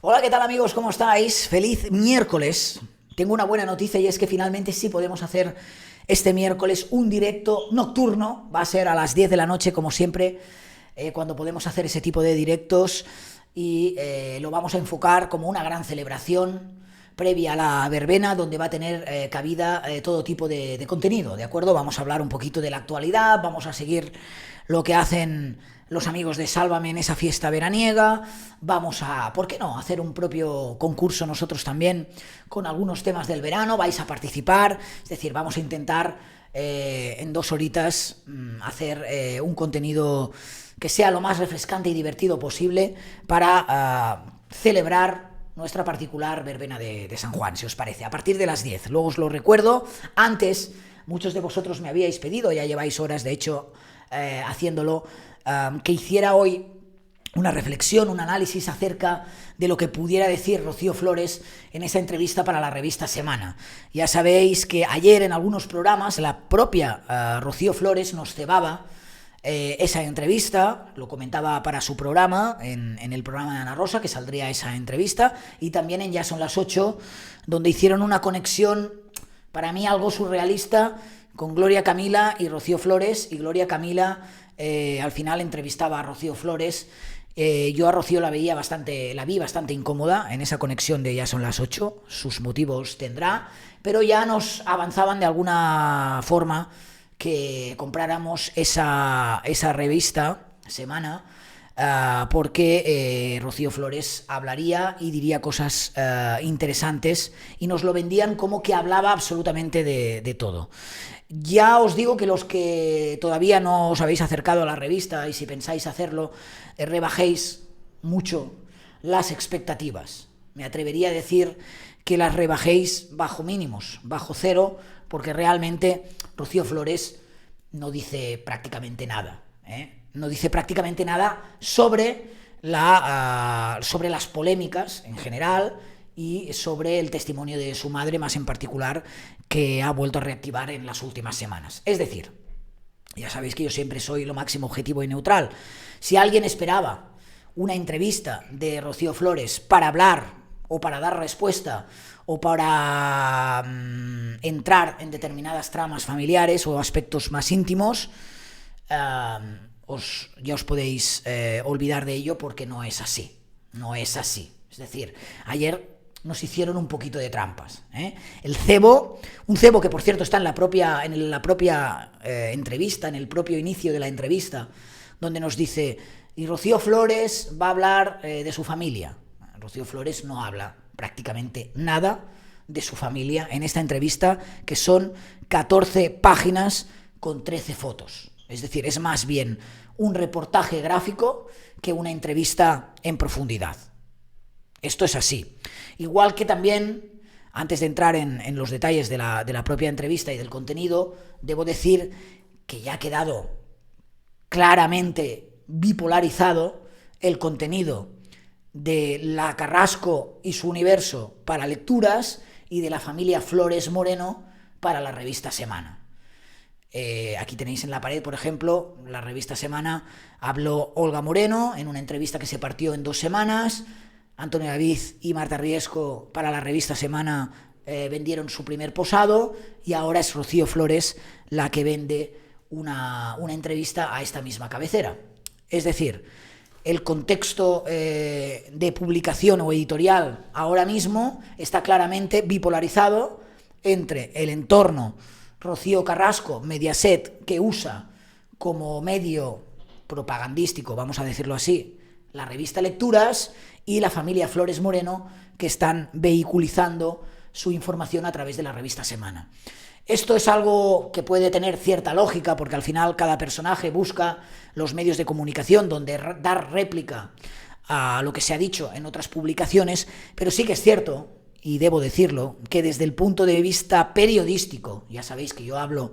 Hola, ¿qué tal amigos? ¿Cómo estáis? Feliz miércoles. Tengo una buena noticia y es que finalmente sí podemos hacer este miércoles un directo nocturno. Va a ser a las 10 de la noche, como siempre, cuando podemos hacer ese tipo de directos y lo vamos a enfocar como una gran celebración previa a la verbena, donde va a tener cabida todo tipo de contenido, ¿de acuerdo? Vamos a hablar un poquito de la actualidad, vamos a seguir lo que hacen los amigos de Sálvame en esa fiesta veraniega, vamos a, ¿por qué no?, hacer un propio concurso nosotros también con algunos temas del verano, vais a participar, es decir, vamos a intentar en 2 horitas hacer un contenido que sea lo más refrescante y divertido posible para celebrar nuestra particular verbena de San Juan, si os parece, a partir de las 10. Luego os lo recuerdo. Antes, muchos de vosotros me habíais pedido, ya lleváis horas de hecho haciéndolo, que hiciera hoy una reflexión, un análisis acerca de lo que pudiera decir Rocío Flores en esa entrevista para la revista Semana. Ya sabéis que ayer en algunos programas la propia Rocío Flores nos cebaba esa entrevista, lo comentaba para su programa, en el programa de Ana Rosa, que saldría esa entrevista, y también en Ya son las 8, donde hicieron una conexión, para mí algo surrealista, con Gloria Camila y Rocío Flores, y Gloria Camila al final entrevistaba a Rocío Flores. Yo a Rocío la vi bastante incómoda en esa conexión de Ya son las 8, sus motivos tendrá, pero ya nos avanzaban de alguna forma que compráramos esa revista Semana, porque Rocío Flores hablaría y diría cosas interesantes, y nos lo vendían como que hablaba absolutamente de todo. Ya os digo que los que todavía no os habéis acercado a la revista, y si pensáis hacerlo, rebajéis mucho las expectativas. Me atrevería a decir que las rebajéis bajo mínimos, bajo cero, porque realmente Rocío Flores no dice prácticamente nada, no dice prácticamente nada sobre las polémicas en general y sobre el testimonio de su madre más en particular, que ha vuelto a reactivar en las últimas semanas. Es decir, ya sabéis que yo siempre soy lo máximo objetivo y neutral. Si alguien esperaba una entrevista de Rocío Flores para hablar o para dar respuesta o para entrar en determinadas tramas familiares o aspectos más íntimos, ya os podéis olvidar de ello, porque no es así. No es así. Es decir, ayer nos hicieron un poquito de trampas. El cebo, un cebo que por cierto está en la propia entrevista, en el propio inicio de la entrevista, donde nos dice, y Rocío Flores va a hablar de su familia. Rocío Flores no habla prácticamente nada de su familia en esta entrevista, que son 14 páginas con 13 fotos. Es decir, es más bien un reportaje gráfico que una entrevista en profundidad. Esto es así. Igual que también, antes de entrar en los detalles de la propia entrevista y del contenido, debo decir que ya ha quedado claramente bipolarizado el contenido de la Carrasco y su universo para lecturas y de la familia Flores Moreno para la revista Semana. Aquí tenéis en la pared, por ejemplo, la revista Semana. Habló Olga Moreno en una entrevista que se partió en 2 semanas. Antonio David y Marta Riesco para la revista Semana vendieron su primer posado, y ahora es Rocío Flores la que vende una entrevista a esta misma cabecera. Es decir, el contexto de publicación o editorial ahora mismo está claramente bipolarizado entre el entorno Rocío Carrasco, Mediaset, que usa como medio propagandístico, vamos a decirlo así, la revista Lecturas, y la familia Flores Moreno, que están vehiculizando su información a través de la revista Semana. Esto es algo que puede tener cierta lógica, porque al final cada personaje busca los medios de comunicación donde dar réplica a lo que se ha dicho en otras publicaciones, pero sí que es cierto, y debo decirlo, que desde el punto de vista periodístico, ya sabéis que yo hablo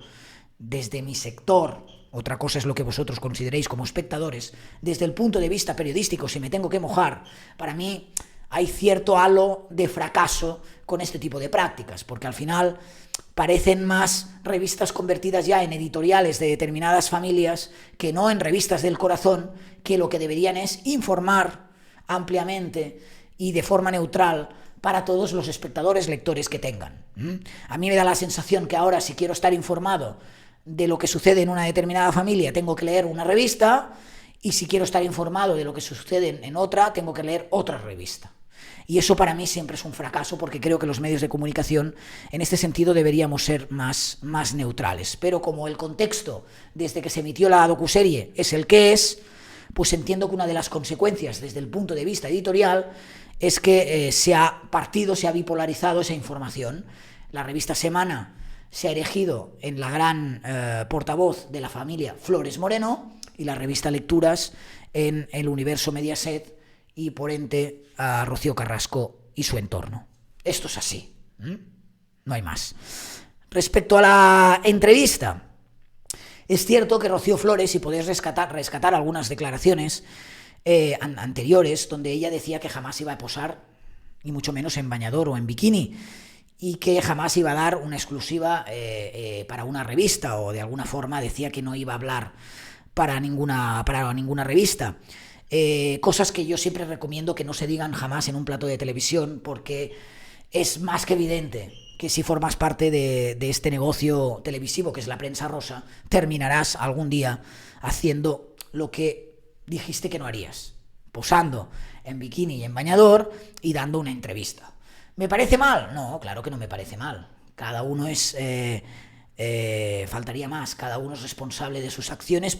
desde mi sector, otra cosa es lo que vosotros consideréis como espectadores, desde el punto de vista periodístico, si me tengo que mojar, para mí hay cierto halo de fracaso con este tipo de prácticas, porque al final parecen más revistas convertidas ya en editoriales de determinadas familias que no en revistas del corazón, que lo que deberían es informar ampliamente y de forma neutral para todos los espectadores, lectores que tengan. A mí me da la sensación que ahora, si quiero estar informado de lo que sucede en una determinada familia, tengo que leer una revista, y si quiero estar informado de lo que sucede en otra, tengo que leer otra revista. Y eso para mí siempre es un fracaso, porque creo que los medios de comunicación en este sentido deberíamos ser más neutrales. Pero como el contexto desde que se emitió la docuserie es el que es, pues entiendo que una de las consecuencias desde el punto de vista editorial es que se ha partido, se ha bipolarizado esa información. La revista Semana se ha erigido en la gran portavoz de la familia Flores Moreno, y la revista Lecturas en el universo Mediaset, y por ende a Rocío Carrasco y su entorno. Esto es así, no hay más. Respecto a la entrevista, es cierto que Rocío Flores, y podéis rescatar algunas declaraciones anteriores, donde ella decía que jamás iba a posar, y mucho menos en bañador o en bikini, y que jamás iba a dar una exclusiva para una revista, o de alguna forma decía que no iba a hablar para ninguna revista. Cosas que yo siempre recomiendo que no se digan jamás en un plató de televisión, porque es más que evidente que si formas parte de este negocio televisivo que es la prensa rosa, terminarás algún día haciendo lo que dijiste que no harías, posando en bikini y en bañador y dando una entrevista. ¿Me parece mal? No, claro que no me parece mal. Cada uno es... faltaría más, cada uno es responsable de sus acciones,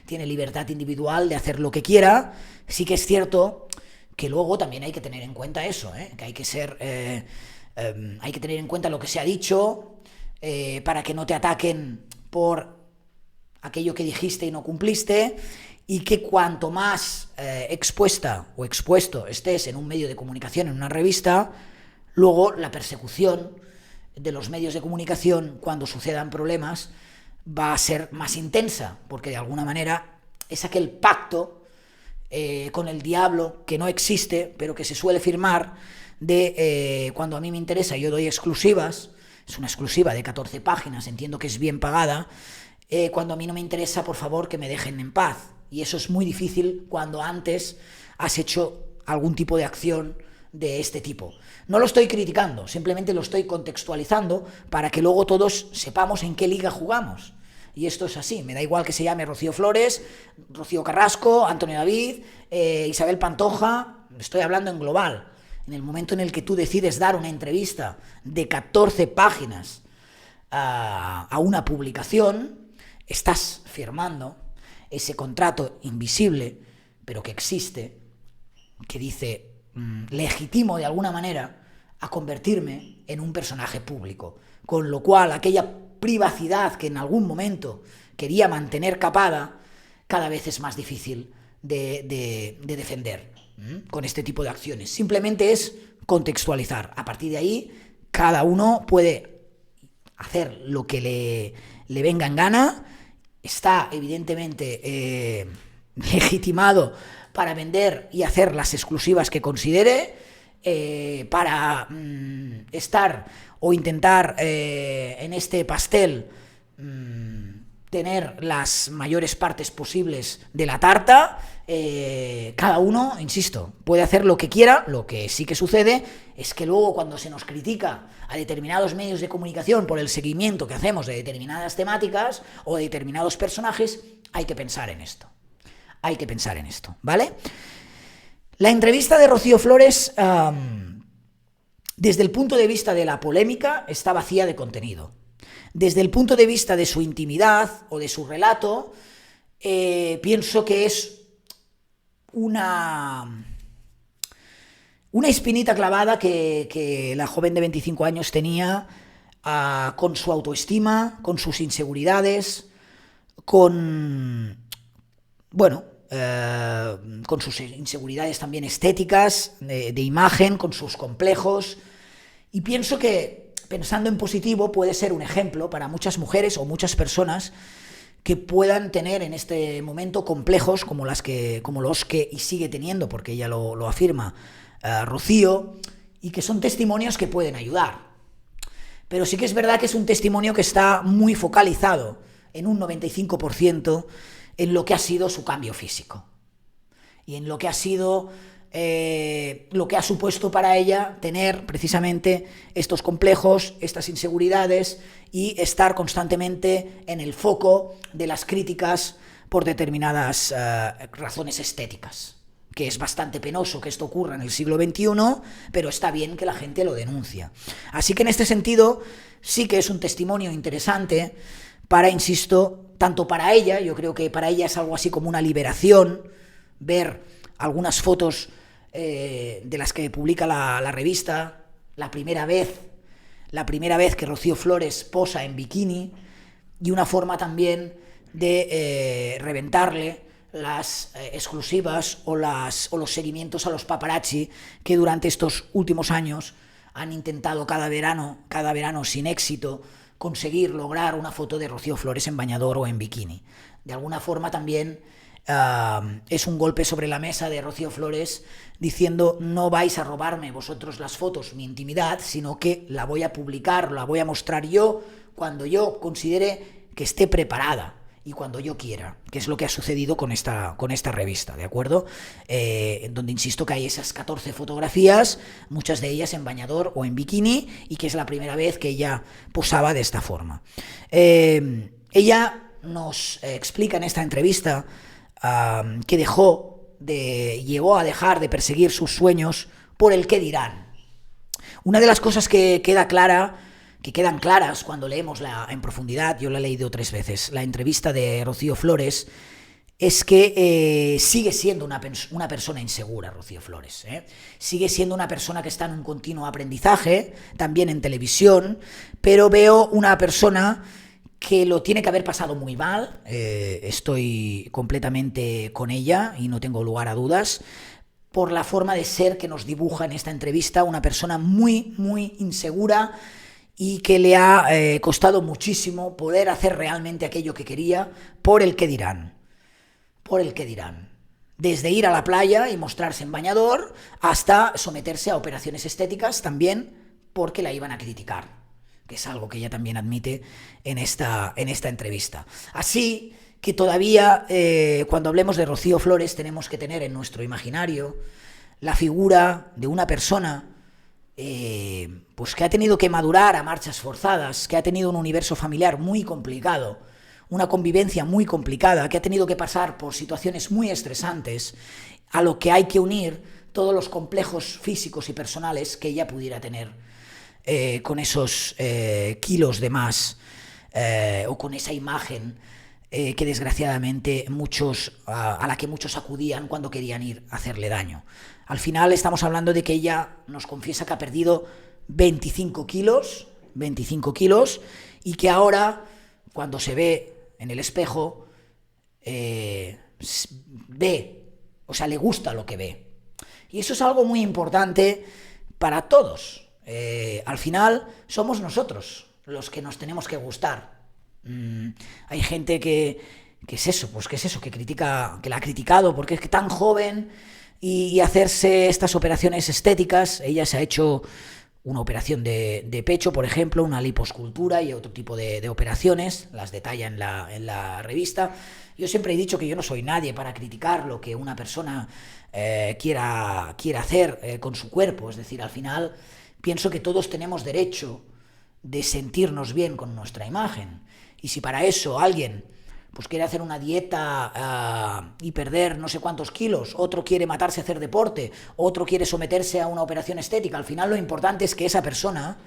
tiene libertad individual de hacer lo que quiera. Sí que es cierto que luego también hay que tener en cuenta eso, que hay que tener en cuenta lo que se ha dicho, para que no te ataquen por aquello que dijiste y no cumpliste, y que cuanto más expuesta o expuesto estés en un medio de comunicación, en una revista, luego la persecución de los medios de comunicación cuando sucedan problemas va a ser más intensa, porque de alguna manera es aquel pacto con el diablo que no existe, pero que se suele firmar, de cuando a mí me interesa yo doy exclusivas, es una exclusiva de 14 páginas, entiendo que es bien pagada, cuando a mí no me interesa, por favor, que me dejen en paz. Y eso es muy difícil cuando antes has hecho algún tipo de acción de este tipo. No lo estoy criticando, simplemente lo estoy contextualizando para que luego todos sepamos en qué liga jugamos. Y esto es así, me da igual que se llame Rocío Flores, Rocío Carrasco, Antonio David, Isabel Pantoja, estoy hablando en global. En el momento en el que tú decides dar una entrevista de 14 páginas a una publicación, estás firmando ese contrato invisible, pero que existe, que dice... legitimo de alguna manera a convertirme en un personaje público, con lo cual aquella privacidad que en algún momento quería mantener capada, cada vez es más difícil de defender con este tipo de acciones. Simplemente es contextualizar. A partir de ahí, cada uno puede hacer lo que le venga en gana, está evidentemente legitimado para vender y hacer las exclusivas que considere, para estar o intentar en este pastel tener las mayores partes posibles de la tarta. Cada uno, insisto, puede hacer lo que quiera. Lo que sí que sucede es que luego, cuando se nos critica a determinados medios de comunicación por el seguimiento que hacemos de determinadas temáticas o de determinados personajes, hay que pensar en esto. Hay que pensar en esto, ¿vale? La entrevista de Rocío Flores, desde el punto de vista de la polémica, está vacía de contenido. Desde el punto de vista de su intimidad o de su relato, pienso que es una espinita clavada que la joven de 25 años tenía con su autoestima, con sus inseguridades, con sus inseguridades también estéticas, de imagen, con sus complejos. Y pienso que, pensando en positivo, puede ser un ejemplo para muchas mujeres o muchas personas que puedan tener en este momento complejos como los que y sigue teniendo, porque ella lo afirma, Rocío, y que son testimonios que pueden ayudar. Pero sí que es verdad que es un testimonio que está muy focalizado en un 95% en lo que ha sido su cambio físico y en lo que ha sido lo que ha supuesto para ella tener precisamente estos complejos, estas inseguridades y estar constantemente en el foco de las críticas por determinadas razones estéticas, que es bastante penoso que esto ocurra en el siglo XXI, pero está bien que la gente lo denuncia. Así que en este sentido sí que es un testimonio interesante para, insisto, tanto para ella, yo creo que para ella es algo así como una liberación, ver algunas fotos de las que publica la revista, la primera vez que Rocío Flores posa en bikini, y una forma también de reventarle las exclusivas o los seguimientos a los paparazzi que durante estos últimos años han intentado cada verano sin éxito conseguir lograr una foto de Rocío Flores en bañador o en bikini. De alguna forma también es un golpe sobre la mesa de Rocío Flores diciendo: no vais a robarme vosotros las fotos, mi intimidad, sino que la voy a publicar, la voy a mostrar yo cuando yo considere que esté preparada y cuando yo quiera, que es lo que ha sucedido con esta revista, ¿de acuerdo? En donde insisto que hay esas 14 fotografías, muchas de ellas en bañador o en bikini, y que es la primera vez que ella posaba de esta forma. Ella nos explica en esta entrevista que llegó a dejar de perseguir sus sueños por el qué dirán. Una de las cosas que quedan claras cuando leemos en profundidad, yo la he leído 3 veces, la entrevista de Rocío Flores, es que sigue siendo una persona insegura, Rocío Flores. Sigue siendo una persona que está en un continuo aprendizaje, también en televisión, pero veo una persona que lo tiene que haber pasado muy mal. Estoy completamente con ella y no tengo lugar a dudas, por la forma de ser que nos dibuja en esta entrevista, una persona muy, muy insegura, y que le ha costado muchísimo poder hacer realmente aquello que quería por el que dirán. Por el que dirán. Desde ir a la playa y mostrarse en bañador hasta someterse a operaciones estéticas también porque la iban a criticar, que es algo que ella también admite en esta entrevista. Así que todavía cuando hablemos de Rocío Flores tenemos que tener en nuestro imaginario la figura de una persona pues que ha tenido que madurar a marchas forzadas, que ha tenido un universo familiar muy complicado, una convivencia muy complicada, que ha tenido que pasar por situaciones muy estresantes, a lo que hay que unir todos los complejos físicos y personales que ella pudiera tener con esos kilos de más o con esa imagen que desgraciadamente a la que muchos acudían cuando querían ir a hacerle daño. Al final estamos hablando de que ella nos confiesa que ha perdido 25 kilos, y que ahora, cuando se ve en el espejo, le gusta lo que ve. Y eso es algo muy importante para todos. Al final somos nosotros los que nos tenemos que gustar. Hay gente que critica, que la ha criticado porque es que tan joven y hacerse estas operaciones estéticas. Ella se ha hecho una operación de pecho, por ejemplo, una liposcultura y otro tipo de operaciones, las detalla en la revista. Yo siempre he dicho que yo no soy nadie para criticar lo que una persona quiera hacer con su cuerpo. Es decir, al final pienso que todos tenemos derecho de sentirnos bien con nuestra imagen. Y si para eso alguien pues quiere hacer una dieta y perder no sé cuántos kilos, otro quiere matarse a hacer deporte, otro quiere someterse a una operación estética, al final lo importante es que esa persona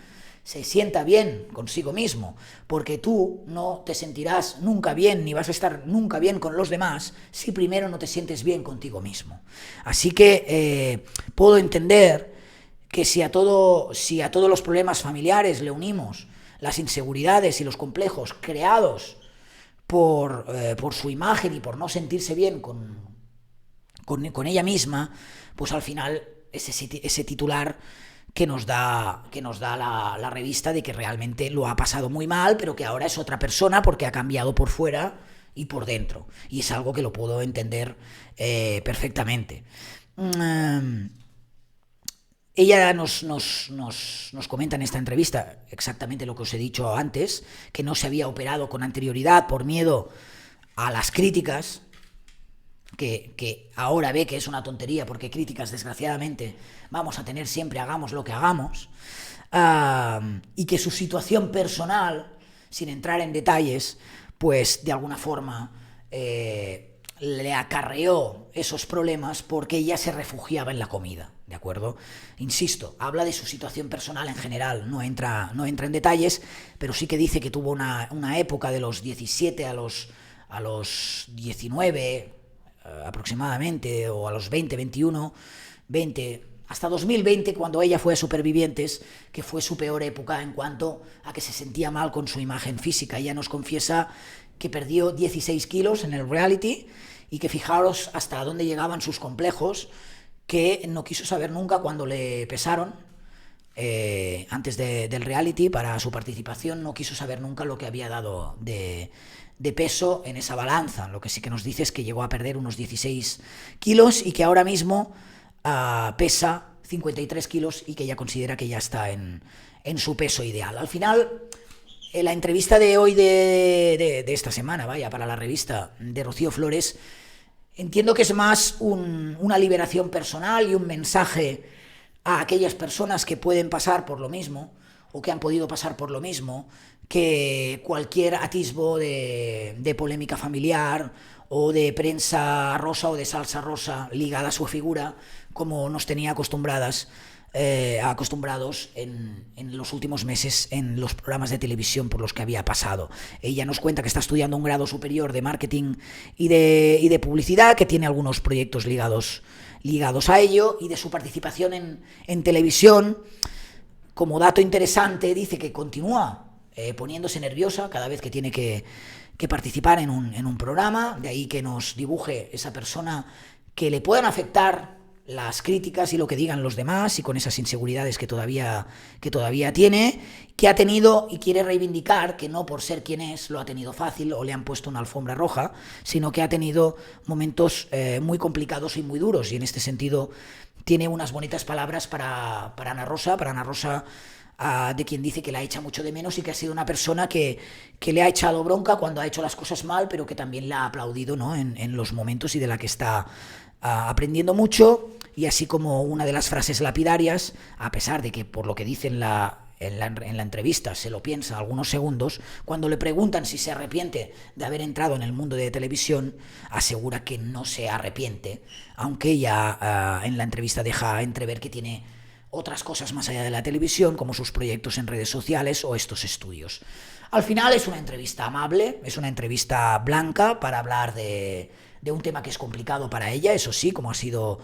se sienta bien consigo mismo, porque tú no te sentirás nunca bien, ni vas a estar nunca bien con los demás, si primero no te sientes bien contigo mismo. Así que puedo entender que si a todos los problemas familiares le unimos las inseguridades y los complejos creados por su imagen y por no sentirse bien con ella misma, pues al final ese titular que nos da la revista de que realmente lo ha pasado muy mal, pero que ahora es otra persona porque ha cambiado por fuera y por dentro. Y es algo que lo puedo entender perfectamente. Ella nos comenta en esta entrevista exactamente lo que os he dicho antes, que no se había operado con anterioridad por miedo a las críticas, que ahora ve que es una tontería, porque críticas, desgraciadamente, vamos a tener siempre, hagamos lo que hagamos, y que su situación personal, sin entrar en detalles, pues de alguna forma le acarreó esos problemas porque ella se refugiaba en la comida, ¿de acuerdo? Insisto, habla de su situación personal en general, no entra en detalles, pero sí que dice que tuvo una época de los 17 a los 19 aproximadamente, o a los 20, 21, 20, hasta 2020, cuando ella fue a Supervivientes, que fue su peor época en cuanto a que se sentía mal con su imagen física. Ella nos confiesa que perdió 16 kilos en el reality y que fijaros hasta dónde llegaban sus complejos, que no quiso saber nunca cuando le pesaron antes del reality para su participación, no quiso saber nunca lo que había dado de peso en esa balanza. Lo que sí que nos dice es que llegó a perder unos 16 kilos y que ahora mismo pesa 53 kilos y que ella considera que ya está en su peso ideal. Al final, en la entrevista de hoy de esta semana, para la revista de Rocío Flores, entiendo que es más una liberación personal y un mensaje a aquellas personas que pueden pasar por lo mismo o que han podido pasar por lo mismo, que cualquier atisbo de polémica familiar o de prensa rosa o de salsa rosa ligada a su figura, como nos tenía acostumbrados en los últimos meses en los programas de televisión por los que había pasado. Ella nos cuenta que está estudiando un grado superior de marketing y de publicidad, que tiene algunos proyectos ligados a ello, y de su participación en televisión. Como dato interesante, dice que continúa poniéndose nerviosa cada vez que tiene que participar en un programa, de ahí que nos dibuje esa persona que le puedan afectar las críticas y lo que digan los demás, y con esas inseguridades que todavía tiene, que ha tenido y quiere reivindicar que no por ser quien es lo ha tenido fácil o le han puesto una alfombra roja, sino que ha tenido momentos muy complicados y muy duros, y en este sentido tiene unas bonitas palabras para Ana Rosa, de quien dice que la echa mucho de menos y que ha sido una persona que le ha echado bronca cuando ha hecho las cosas mal, pero que también la ha aplaudido, ¿no?, en los momentos, y de la que está aprendiendo mucho. Y así como una de las frases lapidarias, a pesar de que por lo que dice en la entrevista se lo piensa algunos segundos, cuando le preguntan si se arrepiente de haber entrado en el mundo de televisión, asegura que no se arrepiente, aunque ella en la entrevista deja entrever que tiene otras cosas más allá de la televisión, como sus proyectos en redes sociales o estos estudios. Al final es una entrevista amable, es una entrevista blanca para hablar de un tema que es complicado para ella, eso sí, como han sido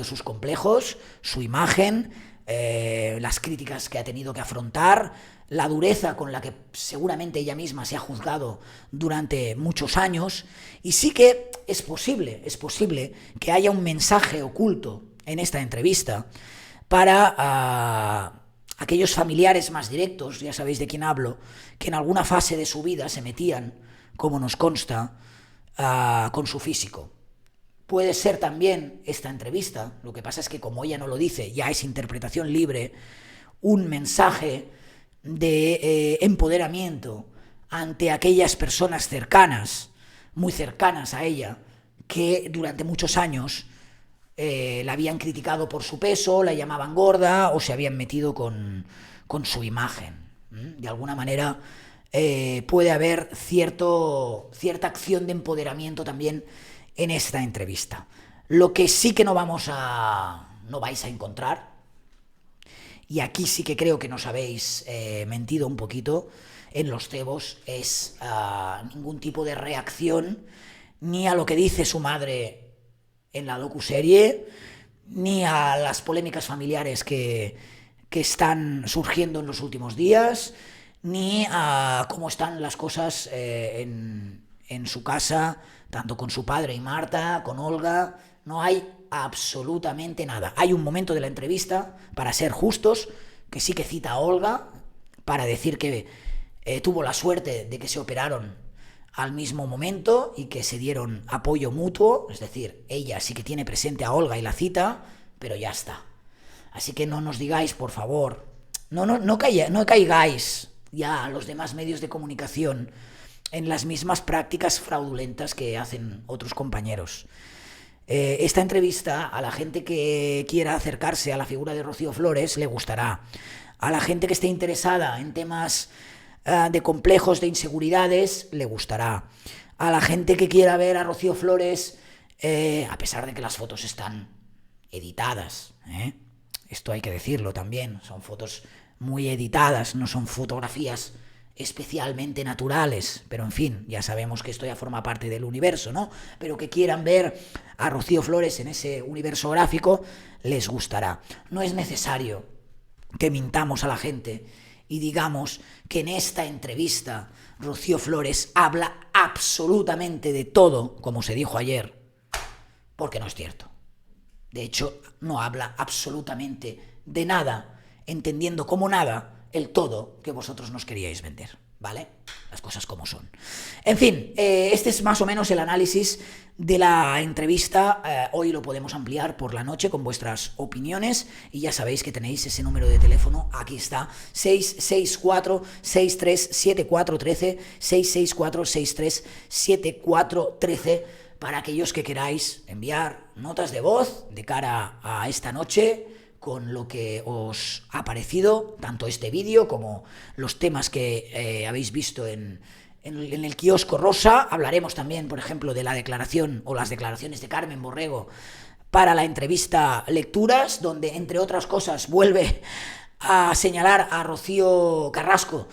sus complejos, su imagen, las críticas que ha tenido que afrontar, la dureza con la que seguramente ella misma se ha juzgado durante muchos años. Y sí que es posible que haya un mensaje oculto en esta entrevista para aquellos familiares más directos, ya sabéis de quién hablo, que en alguna fase de su vida se metían, como nos consta, con su físico. Puede ser también esta entrevista, lo que pasa es que como ella no lo dice, ya es interpretación libre, un mensaje de empoderamiento ante aquellas personas cercanas, muy cercanas a ella, que durante muchos años la habían criticado por su peso, la llamaban gorda o se habían metido con su imagen. De alguna manera puede haber cierta acción de empoderamiento también en esta entrevista. Lo que sí que no vais a encontrar, y aquí sí que creo que nos habéis mentido un poquito en los cebos, es ningún tipo de reacción ni a lo que dice su madre en la docuserie, ni a las polémicas familiares que están surgiendo en los últimos días, ni a cómo están las cosas en su casa, tanto con su padre y Marta, con Olga. No hay absolutamente nada. Hay un momento de la entrevista, para ser justos, que sí que cita a Olga, para decir que tuvo la suerte de que se operaron al mismo momento y que se dieron apoyo mutuo, es decir, ella sí que tiene presente a Olga y la cita, pero ya está. Así que no nos digáis, por favor, no caigáis ya a los demás medios de comunicación en las mismas prácticas fraudulentas que hacen otros compañeros. Esta entrevista a la gente que quiera acercarse a la figura de Rocío Flores le gustará. A la gente que esté interesada en temas de complejos, de inseguridades, le gustará. A la gente que quiera ver a Rocío Flores, a pesar de que las fotos están editadas, esto hay que decirlo también, son fotos muy editadas, no son fotografías especialmente naturales, pero en fin, ya sabemos que esto ya forma parte del universo, ¿no? Pero que quieran ver a Rocío Flores en ese universo gráfico, les gustará. No es necesario que mintamos a la gente y digamos que en esta entrevista Rocío Flores habla absolutamente de todo, como se dijo ayer, porque no es cierto. De hecho, no habla absolutamente de nada, entendiendo como nada el todo que vosotros nos queríais vender, ¿vale? Las cosas como son. En fin, este es más o menos el análisis de la entrevista. Hoy lo podemos ampliar por la noche con vuestras opiniones y ya sabéis que tenéis ese número de teléfono, aquí está, 664-637413, 664-637413, para aquellos que queráis enviar notas de voz de cara a esta noche, con lo que os ha parecido, tanto este vídeo como los temas que habéis visto en el kiosco rosa. Hablaremos también, por ejemplo, de la declaración o las declaraciones de Carmen Borrego para la entrevista Lecturas, donde, entre otras cosas, vuelve a señalar a Rocío Carrasco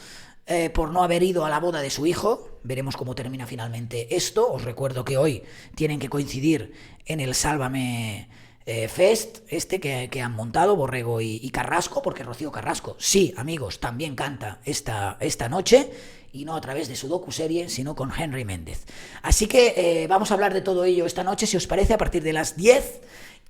por no haber ido a la boda de su hijo. Veremos cómo termina finalmente esto. Os recuerdo que hoy tienen que coincidir en el Sálvame Fest que han montado Borrego y Carrasco, porque Rocío Carrasco, sí, amigos, también canta esta noche, y no a través de su docuserie, sino con Henry Méndez. Así que vamos a hablar de todo ello esta noche, si os parece, a partir de las 10,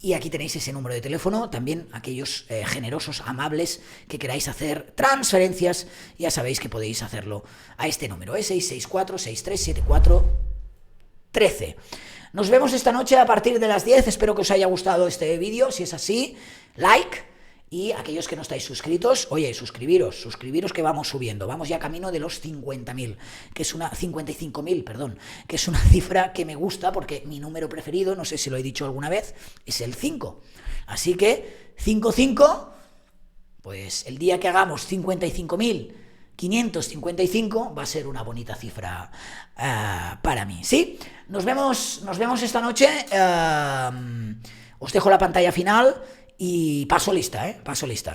y aquí tenéis ese número de teléfono. También aquellos generosos, amables, que queráis hacer transferencias, ya sabéis que podéis hacerlo a este número, 664-6374-13. Nos vemos esta noche a partir de las 10, espero que os haya gustado este vídeo. Si es así, like, y aquellos que no estáis suscritos, oye, suscribiros que vamos subiendo, vamos ya camino de los 50.000, que es 55.000, perdón, que es una cifra que me gusta porque mi número preferido, no sé si lo he dicho alguna vez, es el 5, así que 55, pues el día que hagamos 55.555 va a ser una bonita cifra para mí, ¿sí? Nos vemos esta noche. Os dejo la pantalla final y paso lista,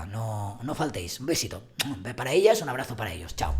no faltéis. Un besito para ellas, un abrazo para ellos. Chao.